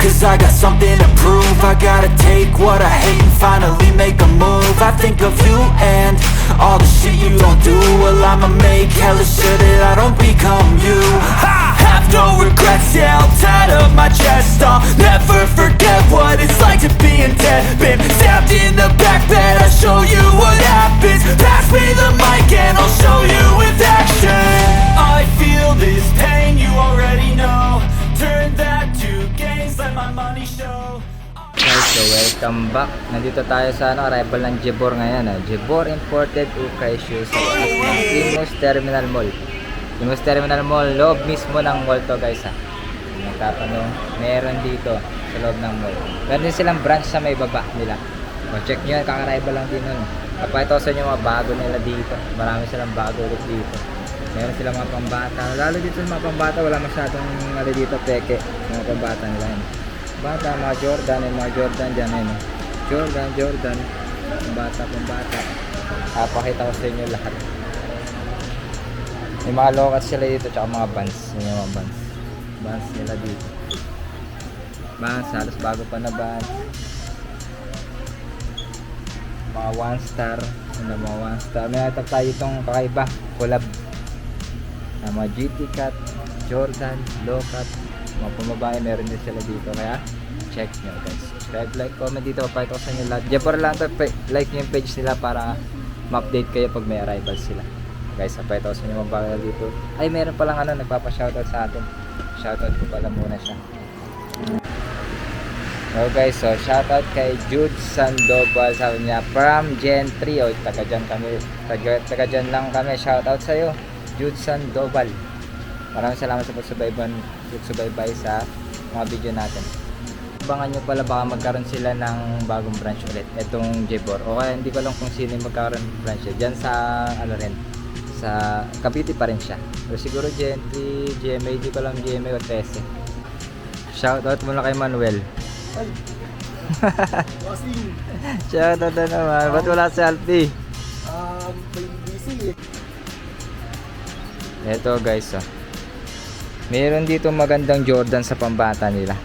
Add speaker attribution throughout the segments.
Speaker 1: cause I got something to prove. I gotta take what I hate and finally make a move. I think of you and all the shit you don't do. Well, I'ma make hella sure that I don't become you. I have no regrets, yeah, I'll tie up my chest. I'll never forget what it's like to be in debt. Been stabbed in the back bed, I'll show you what happens. Pass me the mic and I'll show you with action. I feel this pain, you already know. Turn that to gains, let my money show.
Speaker 2: Guys, so welcome back. Nandito tayo sa arrival ng Jebor ngayon. Jebor Imported Ukay Shoes sa taas ng Imus Terminal Mall. Imus Terminal Mall, loob mismo ng mall to guys ha. Nagtatanong, meron dito sa loob ng mall. Meron din silang branch sa may baba nila. O check nyo yan, kaka-arrival lang din nun. Kapag ito sa inyo mga bago nila dito. Marami silang bago ulit dito. Meron silang mga pambata. Lalo dito sa mga pambata, wala masyadong dito peke. Mga pambata nila yun. Bata, mga Jordan, yung mga Jordan dyan eh, no? Jordan pambata. Papakita ko sa inyo lahat. May mga locals sila dito, tsaka mga Vans. Yung mga Vans nila dito. Vans, halos bago pa na Vans. Mga one star. May natap tayo itong kakaiba, collab. Mga GT Cat, Jordan, Low Cat, mga pamabae, meron din sila dito. Kaya check nyo guys. Subscribe, like, comment dito. Papakita ko sa inyo lahat. Jebor lang to, like nyo yung page nila para ma-update kayo pag may arrival sila. Guys, papakita ko sa inyo mga bagay dito. Ay, meron palang nagpapa-shoutout sa atin. Shoutout ko pala muna siya. So guys, so shoutout kay Jude Sandoval. Sabi niya from Gen 3. O, taga dyan kami. Taga dyan lang kami. Shoutout sa'yo, Jude Sandoval. Maraming salamat sa pagsubaybay sa mga video natin. Abangan nyo pala, baka magkaroon sila ng bagong branch ulit, itong Jebor. O kaya hindi ko lang kung sino yung magkaroon ng branch dyan sa sa Cavite pa rin siya. O siguro Gen 3, GMA, di ko lang GMA o 13. Shoutout muna kay Manuel. Shoutout na naman. Ba't wala si Alfie?
Speaker 3: busy.
Speaker 2: Ito guys, meron dito magandang Jordan sa pambata nila.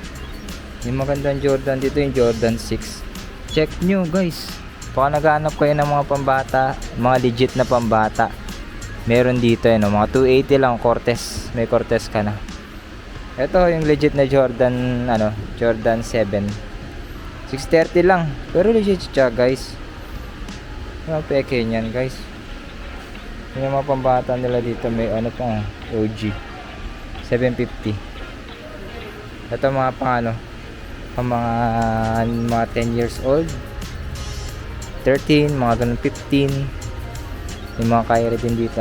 Speaker 2: Yung magandang Jordan dito, yung Jordan 6. Check nyo guys. Baka naghahanap kayo ng mga pambata, mga legit na pambata. Meron dito mga 280 lang, Cortez. May Cortez ka na. Ito yung legit na Jordan, Jordan 7. 630 lang. Pero legit siya guys. Yung peke niyan guys. Yung mga pambata nila dito, may pang OG 750. Ito mga pang mga 10 years old, 13, mga ganun 15. Yung mga kaya rin dito.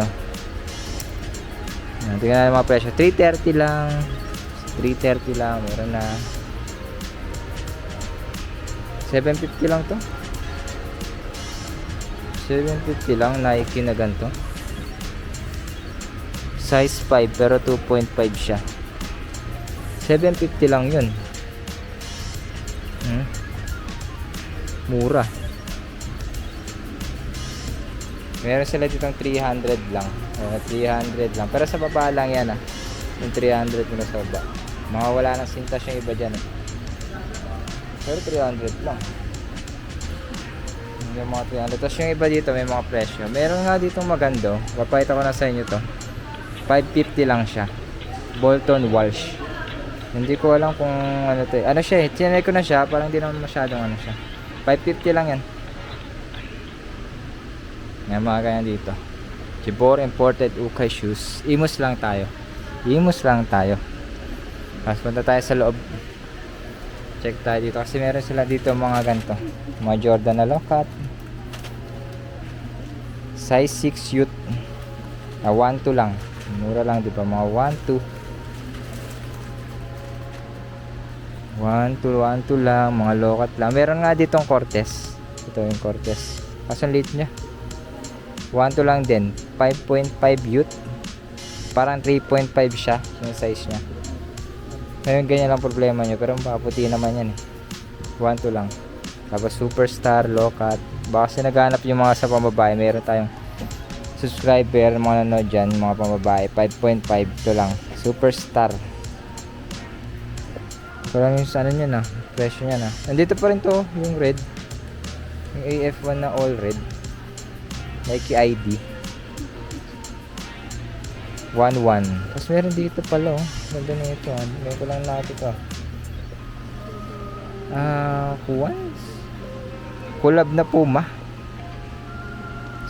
Speaker 2: Tingnan natin mga presyo. 330 lang. 330 lang. Meron na 750 lang to. 750 lang. Nike na ganito. Size 5 pero 2.5 siya. 750 lang yun. Mura. Meron sila ditong 300 lang. 300 lang. Pero sa baba lang yan yung 300 muna sa baba. Mga wala nang sintas yung iba dyan Pero 300 lang. Yung mga 300. Tapos yung iba dito may mga presyo. Meron nga ditong magando. Papakita ko na sa inyo to. 550 lang siya. Bolton Walsh. Hindi ko alam kung to siya Tinry ko na siya. Parang hindi naman masyadong siya. 550 lang yan. Yan mga ganyan dito. Jebor Imported Ukay Shoes. Imus lang tayo. Tapos punta tayo sa loob. Check tayo dito. Kasi meron sila dito mga ganito. Mga Jordan na low cut. Size 6 youth. 1-2 lang. Mura lang diba? Mga 1-2 lang. Mga low cut lang. Meron nga ditong Cortez. Ito yung Cortez. Kaso late nya. 1-2 lang din. 5.5 youth. Parang 3.5 siya yung size nya. Ngayon ganyan lang problema nyo. Pero maputi naman yan 1-2 lang. Tapos Superstar, low cut. Baka kasi naghanap yung mga sa pambabae. Meron tayong subscriber, mga nanood dyan, mga pambabae. 5.5 to lang. Superstar. Parang yung ano niya na, presyo niya na. Nandito pa rin to, yung red. Yung AF1 na all red. Nike ID. 1.1. Tapos meron dito pala oh. Ganda na ito ah. Ngayon ko lang natin ito Kuwans. Collab na Puma.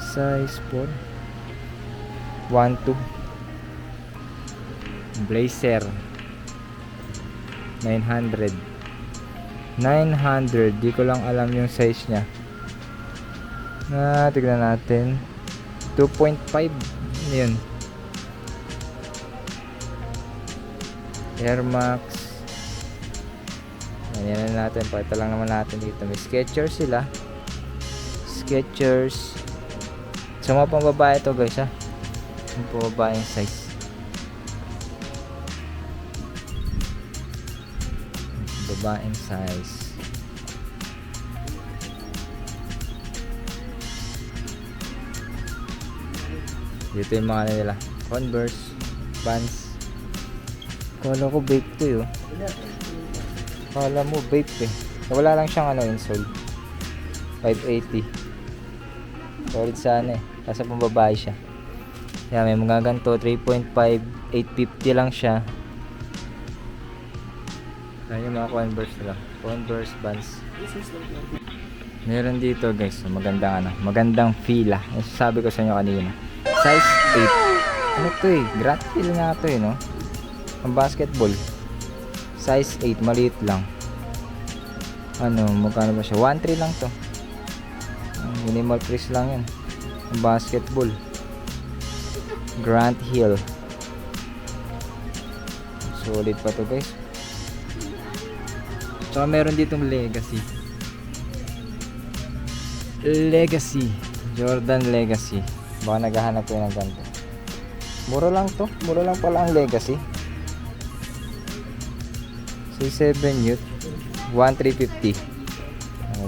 Speaker 2: Size 4. 1.2. Blazer. 900. Di ko lang alam yung size nya. Tignan natin. 2.5. Yun. Air Max. Ayan na natin. Pakita lang naman natin dito. May Skechers sila. Skechers. Sa mga pang babae to guys ha. Yung pang babae yung size. Babaeng size. Dito yung mga nila. Converse. Vans. Kala ko vape to yun. Kala mo vape eh. Wala lang siyang insole. 580. Solid sana eh. Kasi pambabae siya. Kaya may mga ganito. 3.5. 850 lang siya. Ayan yung mga Converse nila. Converse Vans. Meron dito guys. Magandang fila. Yung sabi ko sa inyo kanina. Size 8. Ano to eh? Gratis nga to eh no? Ang basketball. Size 8. Maliit lang. Magkano ba siya? 1.3 lang to. Minimal price lang yan. Ang basketball. Grant Hill. Solid pa to guys. Tsaka meron ditong Legacy. Jordan Legacy. Baka naghahanap ko ng ganito. Mura lang to. Mura lang pala ang Legacy. C7 Youth 1,350.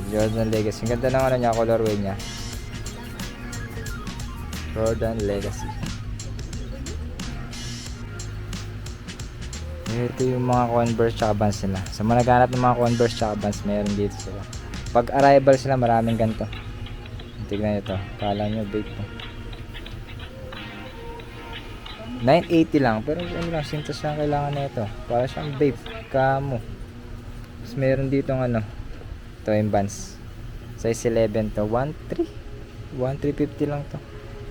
Speaker 2: Jordan Legacy. Ang ganda ng niya, colorway niya. Jordan Legacy. Ito yung mga Converse tsaka Vans nila. Sa mga naghanap ng mga Converse tsaka Vans, meron dito sila. Pag arrival sila, maraming ganito. Tignan nyo to. Kala nyo big to. 980 lang. Pero sintas lang kailangan na ito. Para siyang vape. Kamo. Tapos meron dito ito yung Vans. Size 11 to. 1.3. 1,350 lang to.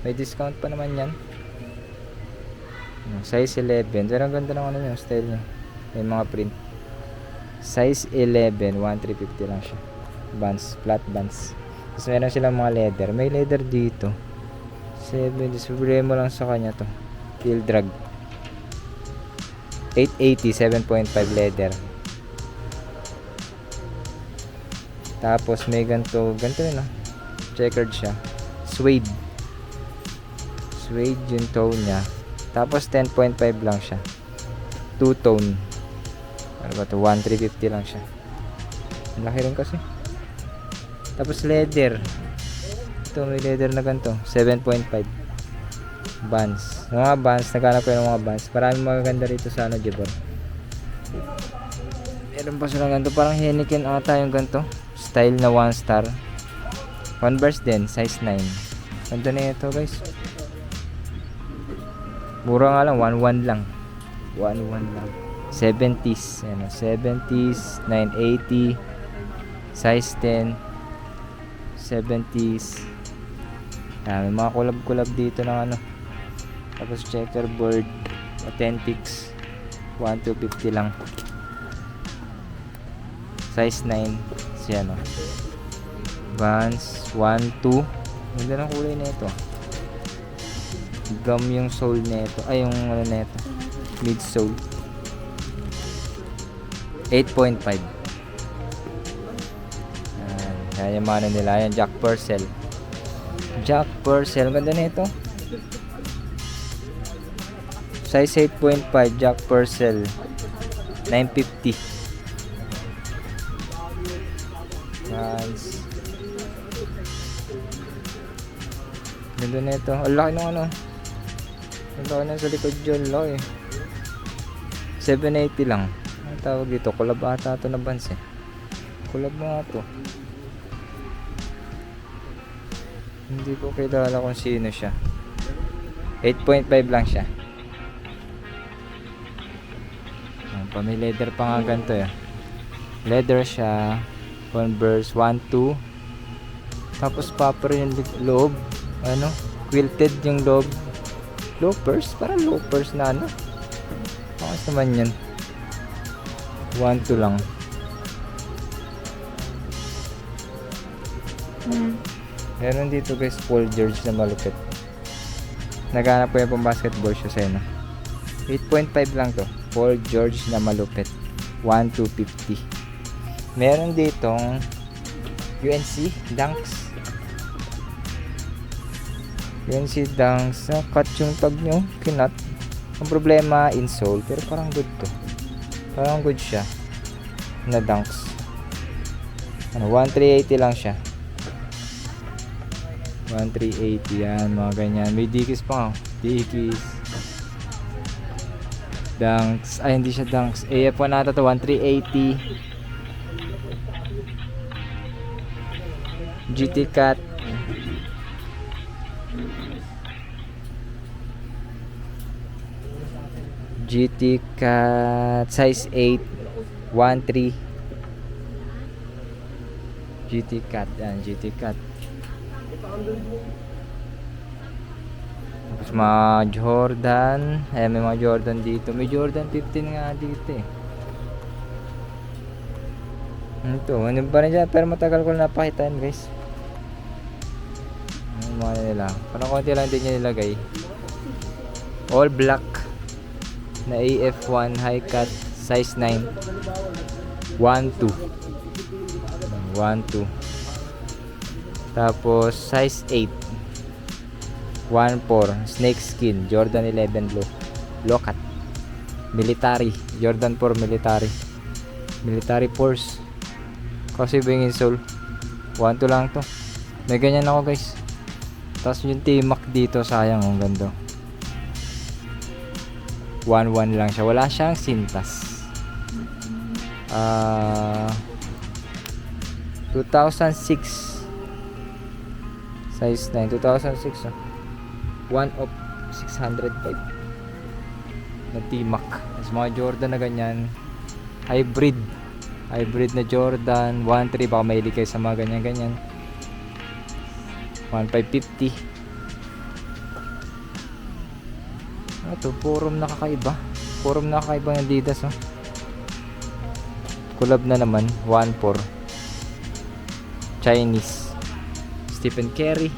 Speaker 2: May discount pa naman yan. Size 11. Pero ang ganda ng yung style niya. May mga print. Size 11. 1,350 lang siya. Vans. Flat Vans. Tapos meron silang mga leather. May leather dito. 70. Problema lang sa kanya to. Field drag. 880. 7.5 leather. Tapos may ganito rin checkered siya. Suede yung tone nya. Tapos 10.5 lang siya. Two tone. Ano ba to? 1,350 lang siya. Laki rin kasi. Tapos leather. Ito may leather na ganito. 7.5. Vans. Mga Vans. Naghanap ko ng mga Vans. Maraming magaganda rito sa Jebor. Meron pa silang ganito. Parang Heineken ata yung ganito. Style na 1 star. Converse din. Size 9. Ganda na ito guys. Mura nga lang. 1.1 lang. 1.1 lang. 70s. 70s. 980. Size 10. 70s. May mga collab dito ng Tapos checkerboard. Authentics. 1,250 lang. Size 9. Siya Vans 1.2. Ganda ng kulay na ito. Gum yung sole na ito. Ay yung na ito. Mid sole. 8.5. Yan yung mga nila. Yan Jack Purcell. Ganda na ito. Size 8.5. Jack Purcell. 950. Vans. Ganda na ito. Ang laki ng Ang laki na sa likod dyan. Laki. 780 lang. tawag dito? Collab ata ito na Vans eh. Collab nga to. Hindi ko kilala kung sino siya. 8.5 lang siya. Pami-leather pa nga ganito eh. Leather siya. Converse 1.2. Tapos paper yung loob. Ano? Quilted yung loob. Loafers? Parang loafers na ano. Pakas naman yan. 1.2 lang. Meron dito guys, Paul George na malupit. Naghanap ko yung pang basketball shoes eh, no? 8.5 lang to. Paul George na malupit. 1,250. Meron ditong UNC Dunks. UNC Dunks. Cut yung tag nyo. Kinat. Ang problema, insole. Pero parang good to. Parang good siya. Na Dunks. Ano, 1,380 lang siya. 1,380 yan. Mga ganyan. May Dickies pa. Dickies. Dunks. Ay, hindi siya Dunks. AF1 nata to. 1,380. GT Cat. GT Cat. Size 8. 1,3. GT Cat. Yan. GT Cat. Tapos mga Jordan. Ayan, may mga Jordan dito. May Jordan 15 nga dito eh. Ito, ano pa rin dyan. Pero matagal ko na napakita yun guys. Ano mga nila. Parang konti lang din yung nilagay. All black. Na AF1 high cut. Size 9. 1.2. 1.2. Tapos size 8. 1.4 snake skin Jordan 11 low cut military Jordan 4 military force kasi ba yung insole 1.2 lang to. May ganyan ako guys. Tapos yung T-Mac dito sayang ang ganda. 1.1 lang siya, wala siyang sintas. 2006 size 9 2006 1 of 605 na T-Mac. Mas mga Jordan na ganyan hybrid na Jordan 1.3 baka mahilig kayo sa mga ganyan 1.550. ito forum nakakaiba ng Adidas oh. Collab na naman 1.4 Chinese Stephen Curry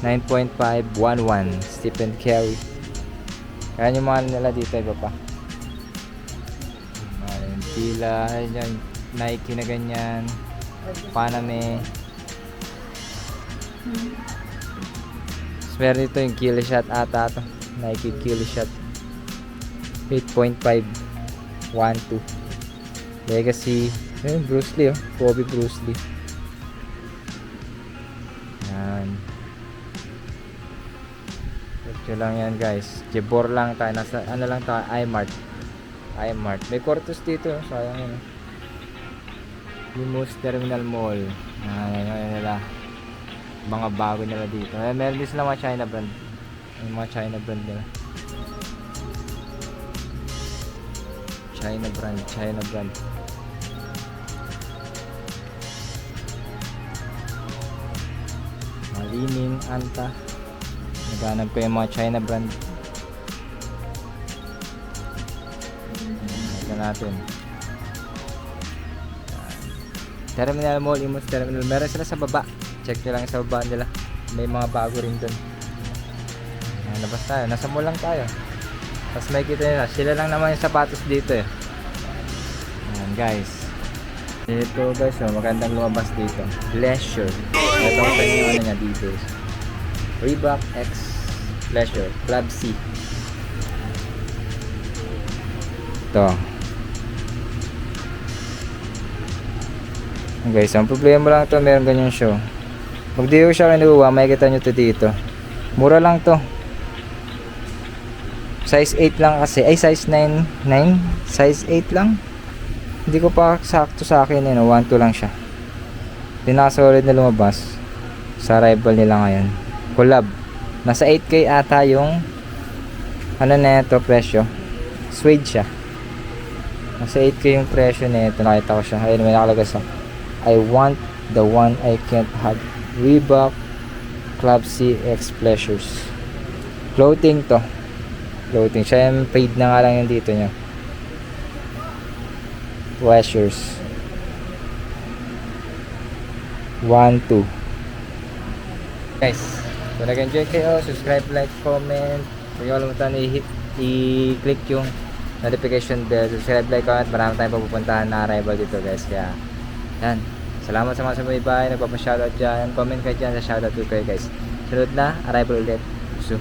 Speaker 2: 9.5 1.1 Stephen Curry. Kaya yung mga nila dito iba pa. Ayun, pila yan, Nike na ganyan. Paname. Meron dito yung Kill Shot ata to. Nike Kill Shot 8.5 1.2 Legacy. Ayun, Bruce Lee oh. Kobe Bruce Lee. Yan. Ito lang yan guys. Jebor lang tayo. Nasa ano lang tayo. iMart. May Cortus dito. Sayang yun. Limus Terminal Mall. Yan nila. Mga bago nila dito. Meron din sila mga China brand. Yung mga China brand nila. China brand. Lining, Anta. Naghanap ko yung mga China brand. Ito natin. Terminal Mall, Imus Terminal. Meron sila sa baba. Check nyo lang sa baba nila. May mga bago rin dun. Labas tayo. Nasa mall lang tayo. Tapos may kita nila. Sila lang naman yung sapatos dito eh. Ayan guys. Ito guys, magandang lumabas dito. Leisure. Ito ko sa inyo ano nga details. Reebok X Leisure Club C. Ito. Guys, ang problema lang to, meron ganyan show. Pag di ko siya kinuha, makikita nyo to dito. Mura lang to. Size 8 lang kasi. Ay, size 9. Size 8 lang. Hindi ko pa sakto sa akin. 1-2 lang siya. Hindi nakasolid na lumabas. Sa arrival nila ngayon. Collab. Nasa 8K ata yung ano na ito presyo. Suede siya. Nasa 8K yung presyo na ito. Nakita ko siya. Ayun, may nakalagay sa I want the one I can't have. Reebok Club CX Pleasures. Clothing to. Clothing. Siya yung paid na nga lang yung dito nyo. Pleasures. 1-2. Guys, kung nag-enjoy kayo, subscribe, like, comment. Huwag nyo kalimutan i-click yung notification bell. Subscribe, like, comment. Marami tayong papupuntahan na arrival dito guys. Kaya, yan. Salamat sa mga sumubaybay. Nagpapa-shoutout dyan. Comment kayo dyan sa shoutout ko kayo guys. Sunod na, arrival ulit. So,